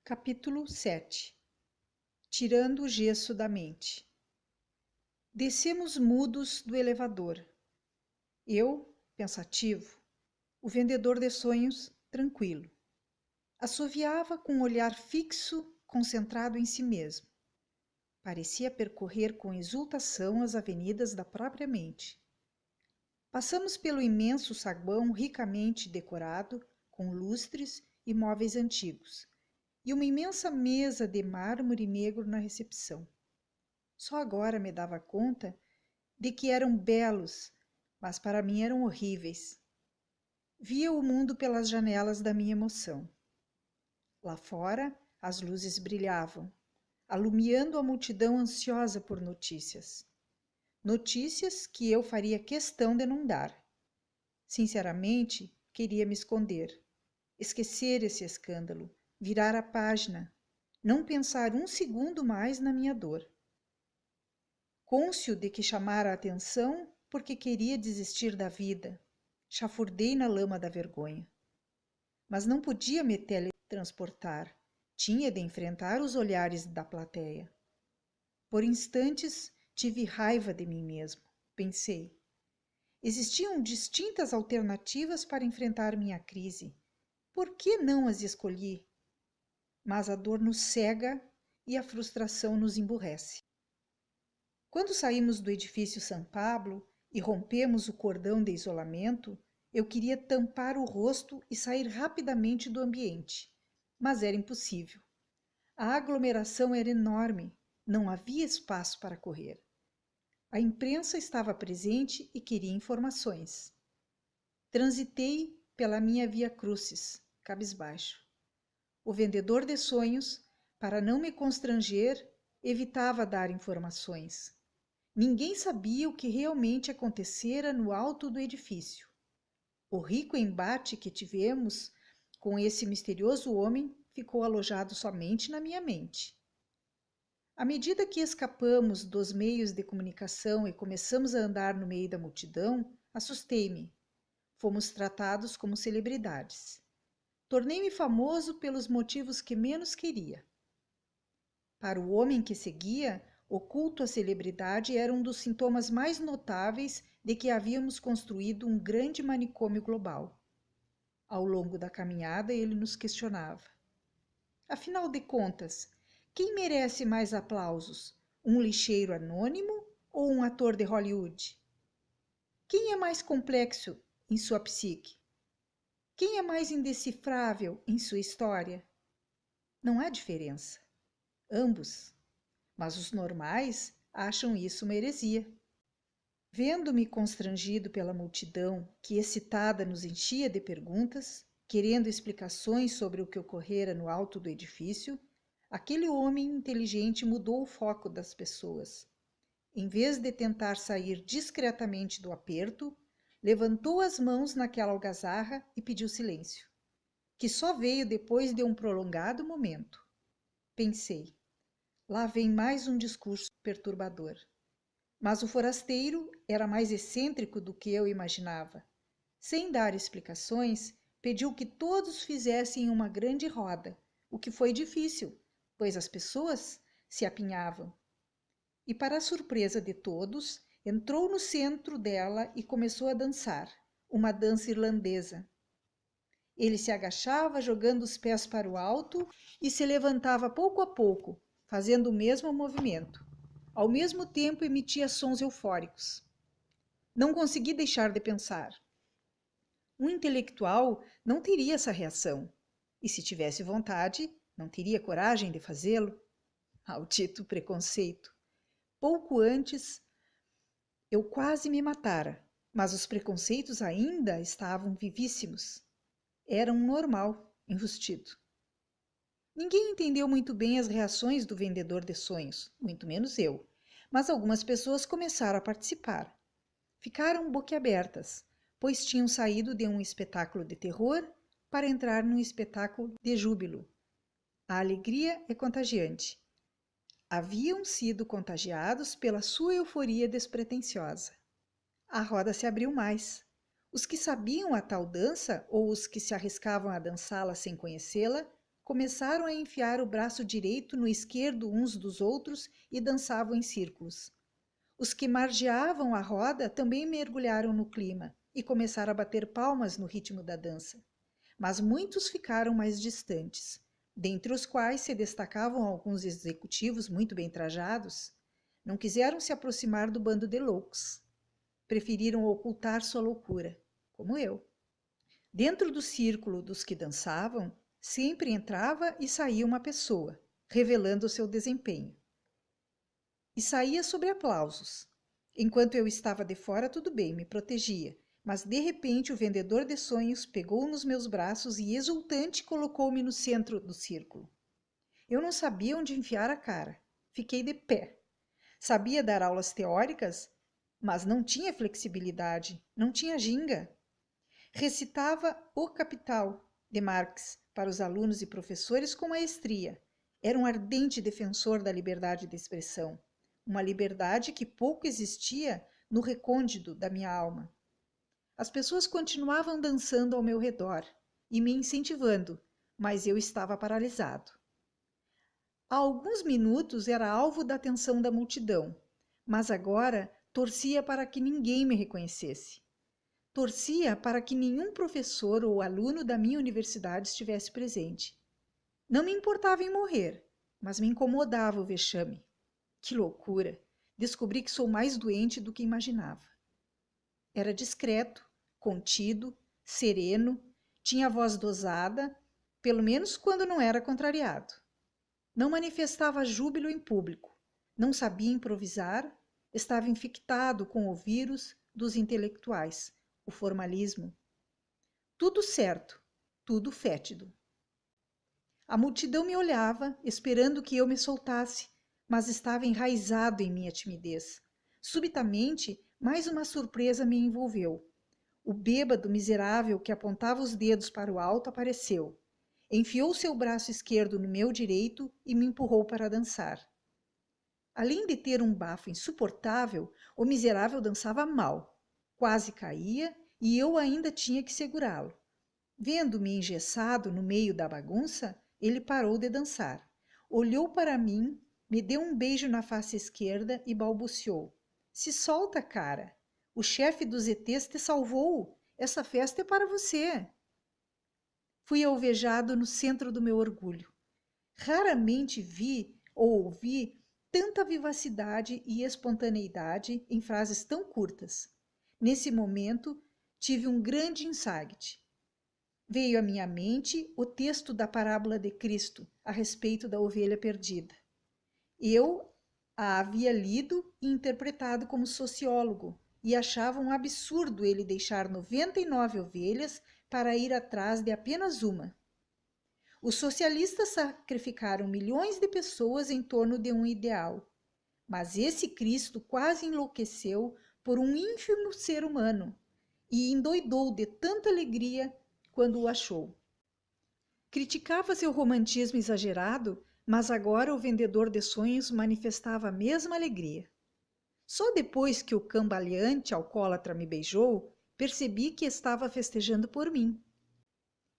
Capítulo 7. Tirando o gesso da mente. Descemos mudos do elevador. Eu, pensativo, o vendedor de sonhos, tranquilo. Assoviava com um olhar fixo, concentrado em si mesmo. Parecia percorrer com exultação as avenidas da própria mente. Passamos pelo imenso saguão ricamente decorado, com lustres e móveis antigos, e uma imensa mesa de mármore negro na recepção. Só agora me dava conta de que eram belos, mas para mim eram horríveis. Via o mundo pelas janelas da minha emoção. Lá fora, as luzes brilhavam, alumiando a multidão ansiosa por notícias. Notícias que eu faria questão de não dar. Sinceramente, queria me esconder, esquecer esse escândalo, virar a página, não pensar um segundo mais na minha dor. Cônscio de que chamara a atenção porque queria desistir da vida, chafurdei na lama da vergonha. Mas não podia me teletransportar, tinha de enfrentar os olhares da plateia. Por instantes tive raiva de mim mesmo, pensei. Existiam distintas alternativas para enfrentar minha crise. Por que não as escolhi? Mas a dor nos cega e a frustração nos emburrece. Quando saímos do edifício São Pablo e rompemos o cordão de isolamento, eu queria tampar o rosto e sair rapidamente do ambiente, mas era impossível. A aglomeração era enorme, não havia espaço para correr. A imprensa estava presente e queria informações. Transitei pela minha via crucis, cabisbaixo. O vendedor de sonhos, para não me constranger, evitava dar informações. Ninguém sabia o que realmente acontecera no alto do edifício. O rico embate que tivemos com esse misterioso homem ficou alojado somente na minha mente. À medida que escapamos dos meios de comunicação e começamos a andar no meio da multidão, assustei-me. Fomos tratados como celebridades. Tornei-me famoso pelos motivos que menos queria. Para o homem que seguia, o culto à celebridade era um dos sintomas mais notáveis de que havíamos construído um grande manicômio global. Ao longo da caminhada, ele nos questionava. Afinal de contas, quem merece mais aplausos? Um lixeiro anônimo ou um ator de Hollywood? Quem é mais complexo em sua psique? Quem é mais indecifrável em sua história? Não há diferença. Ambos. Mas os normais acham isso uma heresia. Vendo-me constrangido pela multidão que excitada nos enchia de perguntas, querendo explicações sobre o que ocorrera no alto do edifício, aquele homem inteligente mudou o foco das pessoas. Em vez de tentar sair discretamente do aperto, levantou as mãos naquela algazarra e pediu silêncio, que só veio depois de um prolongado momento. Pensei, lá vem mais um discurso perturbador. Mas o forasteiro era mais excêntrico do que eu imaginava. Sem dar explicações, pediu que todos fizessem uma grande roda, o que foi difícil, pois as pessoas se apinhavam. E, para a surpresa de todos, entrou no centro dela e começou a dançar, uma dança irlandesa. Ele se agachava, jogando os pés para o alto, e se levantava pouco a pouco, fazendo o mesmo movimento. Ao mesmo tempo emitia sons eufóricos. Não consegui deixar de pensar. Um intelectual não teria essa reação, e se tivesse vontade, não teria coragem de fazê-lo. Maldito preconceito! Pouco antes, eu quase me matara, mas os preconceitos ainda estavam vivíssimos. Eram normal, enrustido. Ninguém entendeu muito bem as reações do vendedor de sonhos, muito menos eu, mas algumas pessoas começaram a participar. Ficaram boquiabertas, pois tinham saído de um espetáculo de terror para entrar num espetáculo de júbilo. A alegria é contagiante. Haviam sido contagiados pela sua euforia despretensiosa. A roda se abriu mais. Os que sabiam a tal dança ou os que se arriscavam a dançá-la sem conhecê-la começaram a enfiar o braço direito no esquerdo uns dos outros e dançavam em círculos. Os que margeavam a roda também mergulharam no clima e começaram a bater palmas no ritmo da dança. Mas muitos ficaram mais distantes, dentre os quais se destacavam alguns executivos muito bem trajados. Não quiseram se aproximar do bando de loucos. Preferiram ocultar sua loucura, como eu. Dentro do círculo dos que dançavam, sempre entrava e saía uma pessoa, revelando seu desempenho. E saía sob aplausos. Enquanto eu estava de fora, tudo bem, me protegia. Mas de repente o vendedor de sonhos pegou nos meus braços e exultante colocou-me no centro do círculo. Eu não sabia onde enfiar a cara. Fiquei de pé. Sabia dar aulas teóricas, mas não tinha flexibilidade, não tinha ginga. Recitava O Capital, de Marx, para os alunos e professores com maestria. Era um ardente defensor da liberdade de expressão, uma liberdade que pouco existia no recôndito da minha alma. As pessoas continuavam dançando ao meu redor e me incentivando, mas eu estava paralisado. Há alguns minutos era alvo da atenção da multidão, mas agora torcia para que ninguém me reconhecesse. Torcia para que nenhum professor ou aluno da minha universidade estivesse presente. Não me importava em morrer, mas me incomodava o vexame. Que loucura! Descobri que sou mais doente do que imaginava. Era discreto, contido, sereno, tinha a voz dosada, pelo menos quando não era contrariado. Não manifestava júbilo em público, não sabia improvisar, estava infectado com o vírus dos intelectuais, o formalismo. Tudo certo, tudo fétido. A multidão me olhava, esperando que eu me soltasse, mas estava enraizado em minha timidez. Subitamente, mais uma surpresa me envolveu. O bêbado miserável que apontava os dedos para o alto apareceu. Enfiou seu braço esquerdo no meu direito e me empurrou para dançar. Além de ter um bafo insuportável, o miserável dançava mal. Quase caía e eu ainda tinha que segurá-lo. Vendo-me engessado no meio da bagunça, ele parou de dançar. Olhou para mim, me deu um beijo na face esquerda e balbuciou. Se solta, cara. O chefe dos ETs te salvou. Essa festa é para você. Fui alvejado no centro do meu orgulho. Raramente vi ou ouvi tanta vivacidade e espontaneidade em frases tão curtas. Nesse momento, tive um grande insight. Veio à minha mente o texto da parábola de Cristo a respeito da ovelha perdida. Eu a havia lido e interpretado como sociólogo e achava um absurdo ele deixar 99 ovelhas para ir atrás de apenas uma. Os socialistas sacrificaram milhões de pessoas em torno de um ideal, mas esse Cristo quase enlouqueceu por um ínfimo ser humano e endoidou de tanta alegria quando o achou. Criticava seu romantismo exagerado, mas agora o vendedor de sonhos manifestava a mesma alegria. Só depois que o cambaleante alcoólatra me beijou, percebi que estava festejando por mim.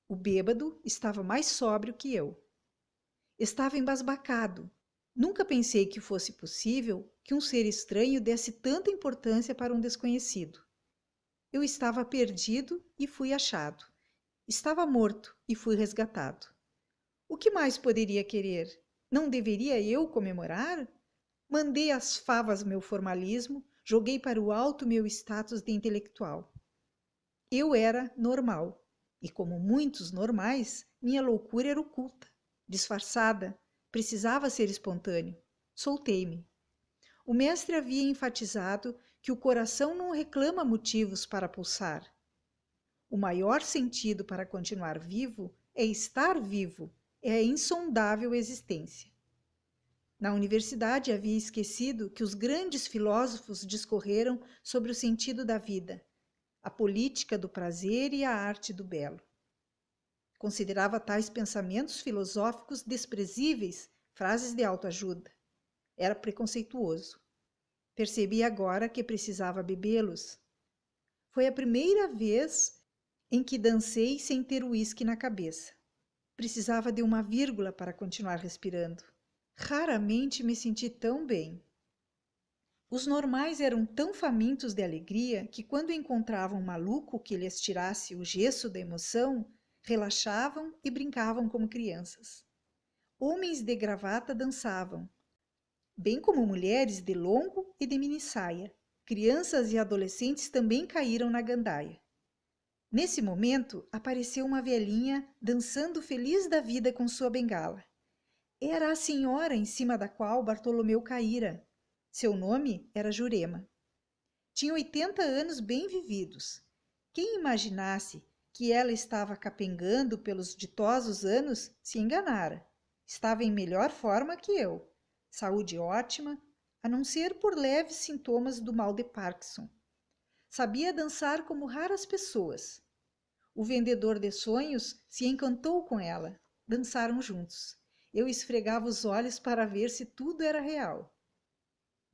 O bêbado estava mais sóbrio que eu. Estava embasbacado. Nunca pensei que fosse possível que um ser estranho desse tanta importância para um desconhecido. Eu estava perdido e fui achado. Estava morto e fui resgatado. O que mais poderia querer? Não deveria eu comemorar? Mandei às favas meu formalismo, joguei para o alto meu status de intelectual. Eu era normal, e como muitos normais, minha loucura era oculta, disfarçada, precisava ser espontâneo. Soltei-me. O mestre havia enfatizado que o coração não reclama motivos para pulsar. O maior sentido para continuar vivo é estar vivo, é a insondável existência. Na universidade havia esquecido que os grandes filósofos discorreram sobre o sentido da vida, a política do prazer e a arte do belo. Considerava tais pensamentos filosóficos desprezíveis, frases de autoajuda. Era preconceituoso. Percebi agora que precisava bebê-los. Foi a primeira vez em que dancei sem ter uísque na cabeça. Precisava de uma vírgula para continuar respirando. Raramente me senti tão bem. Os normais eram tão famintos de alegria que, quando encontravam um maluco que lhes tirasse o gesso da emoção, relaxavam e brincavam como crianças. Homens de gravata dançavam, bem como mulheres de longo e de minissaia. Crianças e adolescentes também caíram na gandaia. Nesse momento, apareceu uma velhinha dançando feliz da vida com sua bengala. Era a senhora em cima da qual Bartolomeu caíra. Seu nome era Jurema. Tinha 80 anos bem vividos. Quem imaginasse que ela estava capengando pelos ditosos anos se enganara. Estava em melhor forma que eu. Saúde ótima, a não ser por leves sintomas do mal de Parkinson. Sabia dançar como raras pessoas. O vendedor de sonhos se encantou com ela. Dançaram juntos. Eu esfregava os olhos para ver se tudo era real.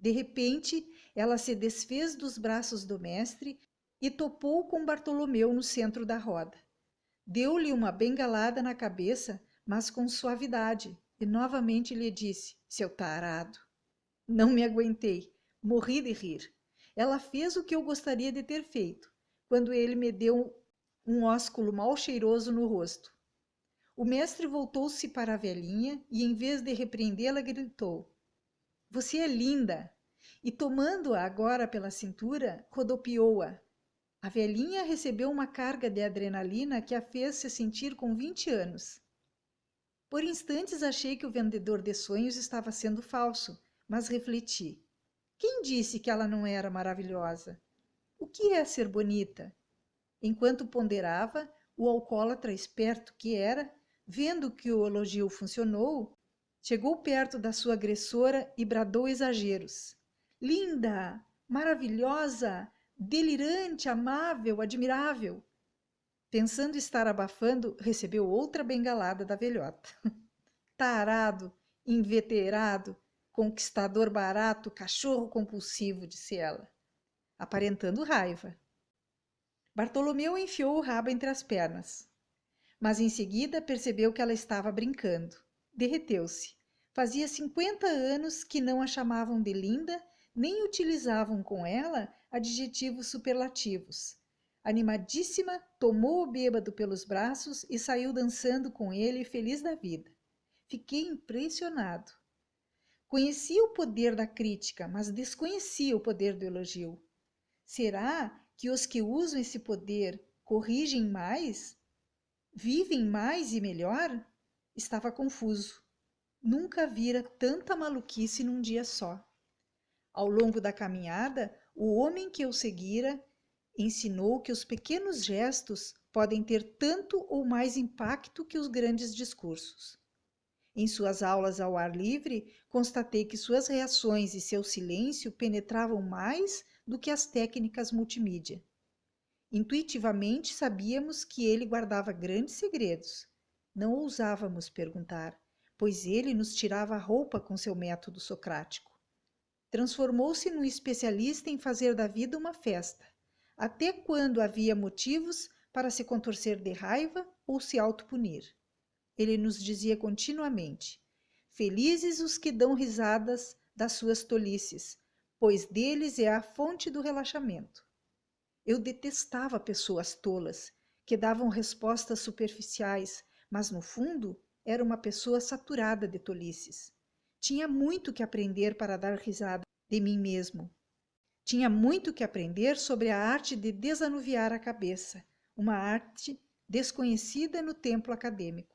De repente, ela se desfez dos braços do mestre e topou com Bartolomeu no centro da roda. Deu-lhe uma bengalada na cabeça, mas com suavidade, e novamente lhe disse: seu tarado. Não me aguentei, morri de rir. Ela fez o que eu gostaria de ter feito, quando ele me deu um ósculo mal cheiroso no rosto. O mestre voltou-se para a velhinha e, em vez de repreendê-la, gritou: você é linda! E, tomando-a agora pela cintura, rodopiou-a. A velhinha recebeu uma carga de adrenalina que a fez se sentir com 20 anos. Por instantes achei que o vendedor de sonhos estava sendo falso, mas refleti. Quem disse que ela não era maravilhosa? O que é ser bonita? Enquanto ponderava, o alcoólatra esperto que era, vendo que o elogio funcionou, chegou perto da sua agressora e bradou exageros. Linda, maravilhosa, delirante, amável, admirável. Pensando estar abafando, recebeu outra bengalada da velhota. Tarado, inveterado, conquistador barato, cachorro compulsivo, disse ela, aparentando raiva. Bartolomeu enfiou o rabo entre as pernas, mas em seguida percebeu que ela estava brincando. Derreteu-se. Fazia 50 anos que não a chamavam de linda, nem utilizavam com ela adjetivos superlativos. Animadíssima, tomou o bêbado pelos braços e saiu dançando com ele, feliz da vida. Fiquei impressionado. Conhecia o poder da crítica, mas desconhecia o poder do elogio. Será que os que usam esse poder corrigem mais? Vivem mais e melhor? Estava confuso. Nunca vira tanta maluquice num dia só. Ao longo da caminhada, o homem que eu seguira ensinou que os pequenos gestos podem ter tanto ou mais impacto que os grandes discursos. Em suas aulas ao ar livre, constatei que suas reações e seu silêncio penetravam mais do que as técnicas multimídia. Intuitivamente sabíamos que ele guardava grandes segredos. Não ousávamos perguntar, pois ele nos tirava a roupa com seu método socrático. Transformou-se num especialista em fazer da vida uma festa, até quando havia motivos para se contorcer de raiva ou se autopunir. Ele nos dizia continuamente: felizes os que dão risadas das suas tolices, pois deles é a fonte do relaxamento. Eu detestava pessoas tolas, que davam respostas superficiais, mas no fundo era uma pessoa saturada de tolices. Tinha muito que aprender para dar risada de mim mesmo. Tinha muito que aprender sobre a arte de desanuviar a cabeça, uma arte desconhecida no templo acadêmico.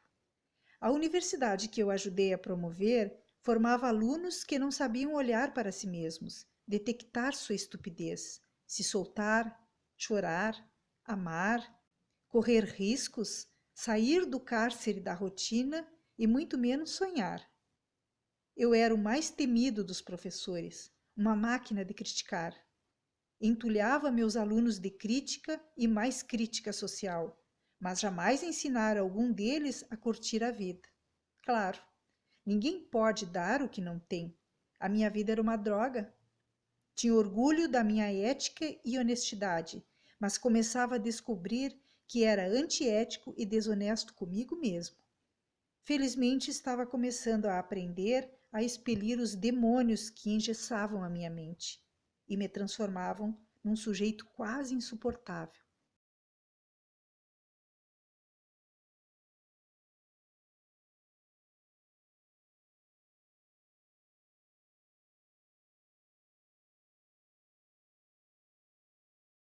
A universidade que eu ajudei a promover formava alunos que não sabiam olhar para si mesmos, detectar sua estupidez, se soltar, chorar, amar, correr riscos, sair do cárcere da rotina e muito menos sonhar. Eu era o mais temido dos professores, uma máquina de criticar. Entulhava meus alunos de crítica e mais crítica social, mas jamais ensinara algum deles a curtir a vida. Claro, ninguém pode dar o que não tem. A minha vida era uma droga. Tinha orgulho da minha ética e honestidade, mas começava a descobrir que era antiético e desonesto comigo mesmo. Felizmente estava começando a aprender a expelir os demônios que engessavam a minha mente e me transformavam num sujeito quase insuportável.